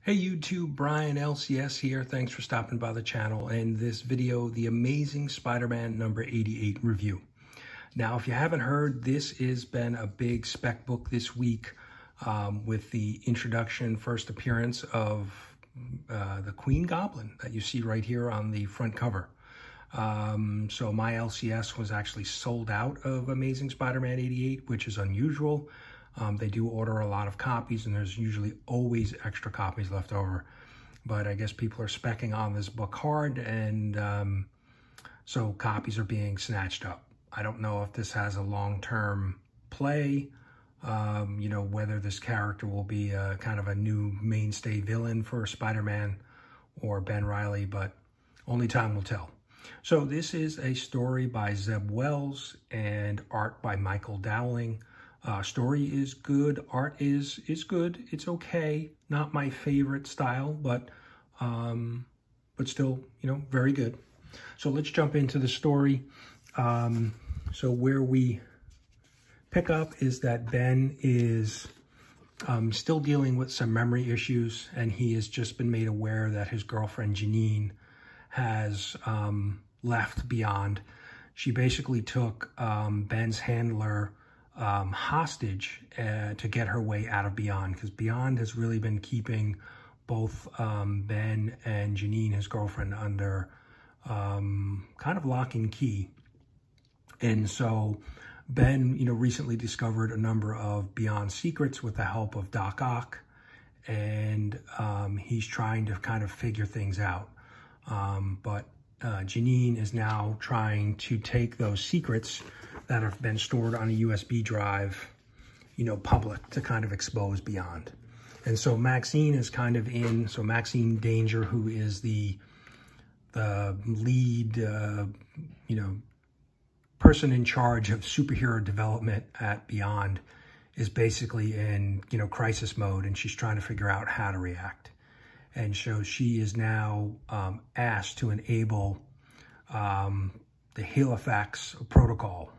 Hey YouTube, Brian LCS here. Thanks for stopping by the channel and this video, The Amazing Spider-Man number 88 review. Now, if you haven't heard, this has been a big spec book this week with the introduction, first appearance of the Queen Goblin that you see right here on the front cover. So my LCS was actually sold out of Amazing Spider-Man 88, which is unusual. They do order a lot of copies, and there's usually always extra copies left over. But I guess people are specking on this book hard, and so copies are being snatched up. I don't know if this has a long-term play, whether this character will be kind of a new mainstay villain for Spider-Man or Ben Reilly, but only time will tell. So this is a story by Zeb Wells and art by Michael Dowling. Story is good, art is good. It's okay, not my favorite style, but still, very good. So let's jump into the story. So where we pick up is that Ben is still dealing with some memory issues, and he has just been made aware that his girlfriend Janine has left Beyond. She basically took Ben's handler hostage to get her way out of Beyond, because Beyond has really been keeping both Ben and Janine, his girlfriend, under kind of lock and key. And so Ben, recently discovered a number of Beyond secrets with the help of Doc Ock, and he's trying to kind of figure things out. But Janine is now trying to take those secrets that have been stored on a USB drive, public, to kind of expose Beyond. And so Maxine is kind of in, so Maxine Danger, who is the lead, person in charge of superhero development at Beyond, is basically in, crisis mode, and she's trying to figure out how to react. And so she is now asked to enable the Halifax protocol.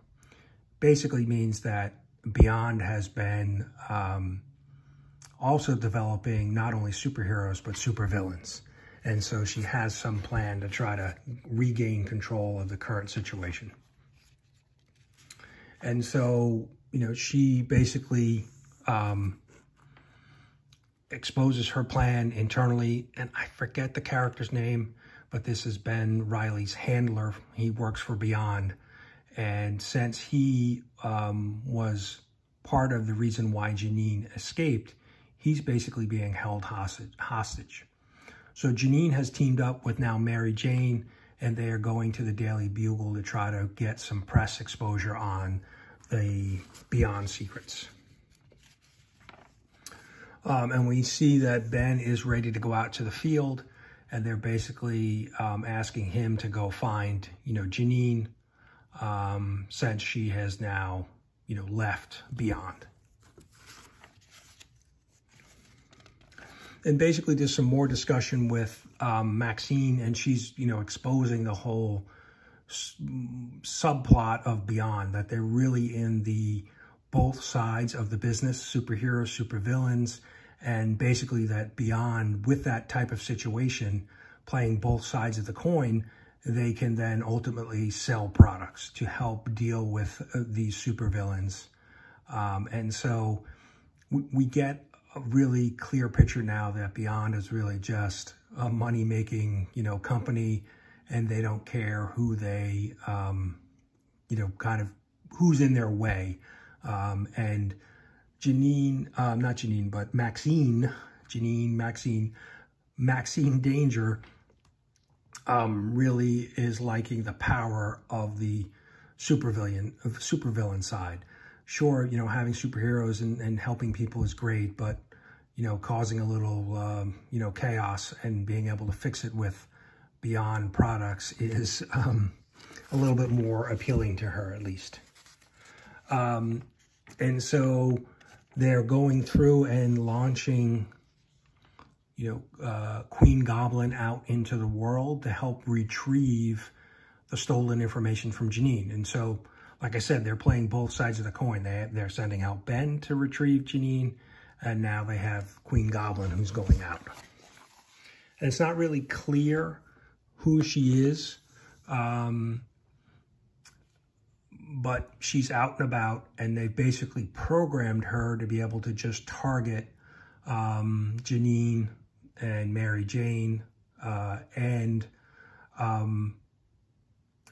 Basically means that Beyond has been also developing not only superheroes, but supervillains. And so she has some plan to try to regain control of the current situation. And so, she basically exposes her plan internally, and I forget the character's name, but this is Ben Reilly's handler. He works for Beyond, and since he was part of the reason why Janine escaped, he's basically being held hostage. So Janine has teamed up with now Mary Jane, and they are going to the Daily Bugle to try to get some press exposure on the Beyond secrets. And we see that Ben is ready to go out to the field, and they're basically asking him to go find, Janine, since she has now, left Beyond. And basically there's some more discussion with Maxine, and she's, exposing the whole subplot of Beyond, that they're really in the both sides of the business, superheroes, supervillains, and basically that Beyond, with that type of situation, playing both sides of the coin, they can then ultimately sell products to help deal with these supervillains. And so we get a really clear picture now that Beyond is really just a money-making, company, and they don't care who they, kind of who's in their way. And Janine, not Janine, but Maxine Danger really is liking the power of the supervillain side. Sure, having superheroes and helping people is great, but, causing a little, chaos and being able to fix it with Beyond products is a little bit more appealing to her, at least. And so they're going through and launching, Queen Goblin out into the world to help retrieve the stolen information from Janine. And so, like I said, they're playing both sides of the coin. They're sending out Ben to retrieve Janine, and now they have Queen Goblin who's going out. And it's not really clear who she is, but she's out and about, and they've basically programmed her to be able to just target Janine and Mary Jane and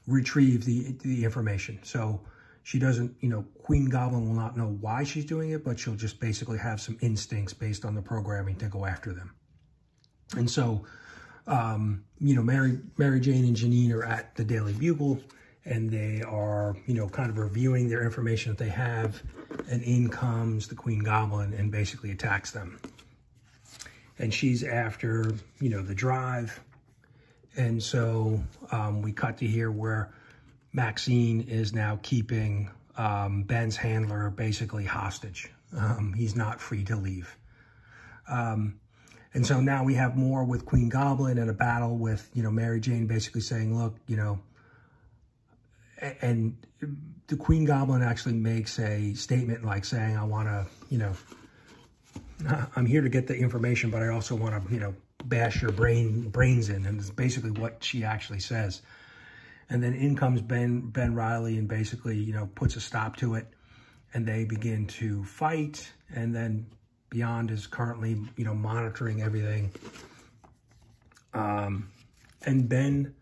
retrieve the information. So she doesn't, Queen Goblin will not know why she's doing it, but she'll just basically have some instincts based on the programming to go after them. And so, Mary Jane and Janine are at the Daily Bugle, and they are, kind of reviewing their information that they have, and in comes the Queen Goblin and basically attacks them. And she's after, the drive. And so we cut to here where Maxine is now keeping Ben's handler basically hostage. He's not free to leave. And so now we have more with Queen Goblin and a battle with, Mary Jane basically saying, look, and the Queen Goblin actually makes a statement like saying, I want to, I'm here to get the information, but I also want to, bash your brains in. And it's basically what she actually says. And then in comes Ben Reilly and basically, puts a stop to it. And they begin to fight. And then Beyond is currently, monitoring everything. And Ben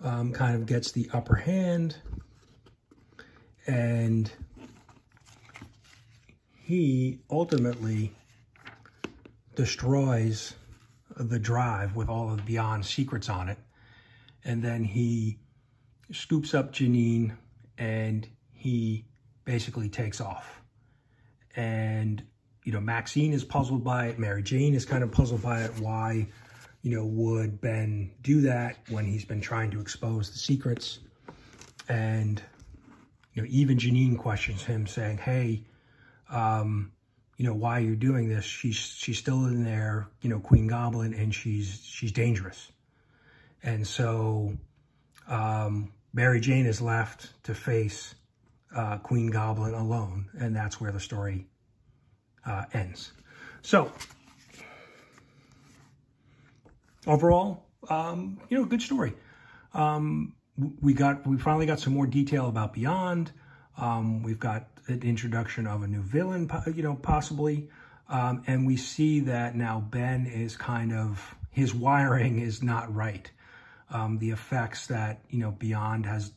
kind of gets the upper hand. And he ultimately destroys the drive with all of Beyond's secrets on it. And then he scoops up Janine and he basically takes off. And, Maxine is puzzled by it. Mary Jane is kind of puzzled by it. Why, would Ben do that when he's been trying to expose the secrets? And, even Janine questions him saying, hey, why are you doing this? She's still in there, Queen Goblin, and she's dangerous. And so Mary Jane is left to face Queen Goblin alone, and that's where the story ends. So overall, good story. We finally got some more detail about Beyond. We've got an introduction of a new villain, possibly. And we see that now Ben is kind of, his wiring is not right. The effects that, Beyond has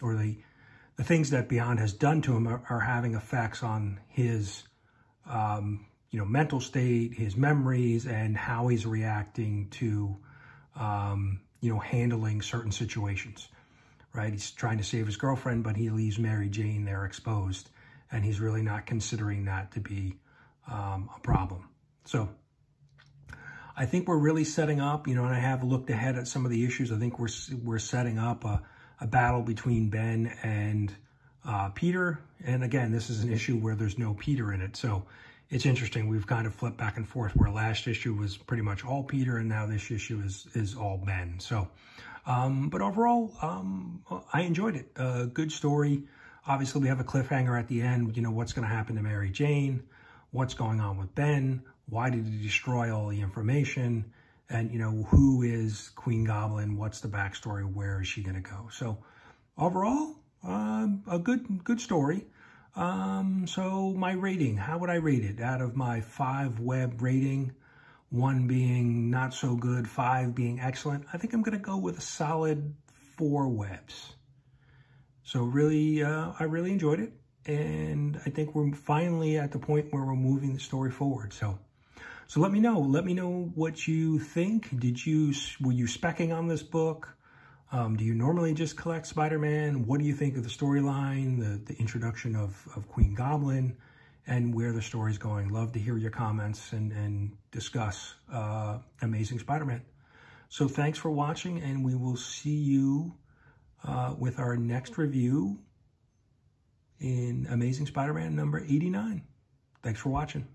or the things that Beyond has done to him are having effects on his, mental state, his memories, and how he's reacting to, handling certain situations. Right? He's trying to save his girlfriend, but he leaves Mary Jane there exposed, and he's really not considering that to be a problem. So I think we're really setting up, and I have looked ahead at some of the issues. I think we're setting up a battle between Ben and Peter. And again, this is an issue where there's no Peter in it. So it's interesting. We've kind of flipped back and forth, where last issue was pretty much all Peter, and now this issue is all Ben. So but overall, I enjoyed it. Good story. Obviously, we have a cliffhanger at the end. What's going to happen to Mary Jane? What's going on with Ben? Why did he destroy all the information? And, who is Queen Goblin? What's the backstory? Where is she going to go? So overall, a good story. So my rating, how would I rate it? Out of my 5 web rating, 1 being not so good, 5 being excellent, I think I'm going to go with a solid 4 webs. So really, I really enjoyed it. And I think we're finally at the point where we're moving the story forward. So let me know. Let me know what you think. Were you specking on this book? Do you normally just collect Spider-Man? What do you think of the storyline, the introduction of Queen Goblin, and where the story's going? Love to hear your comments and discuss Amazing Spider-Man. So thanks for watching, and we will see you with our next review in Amazing Spider-Man number 89. Thanks for watching.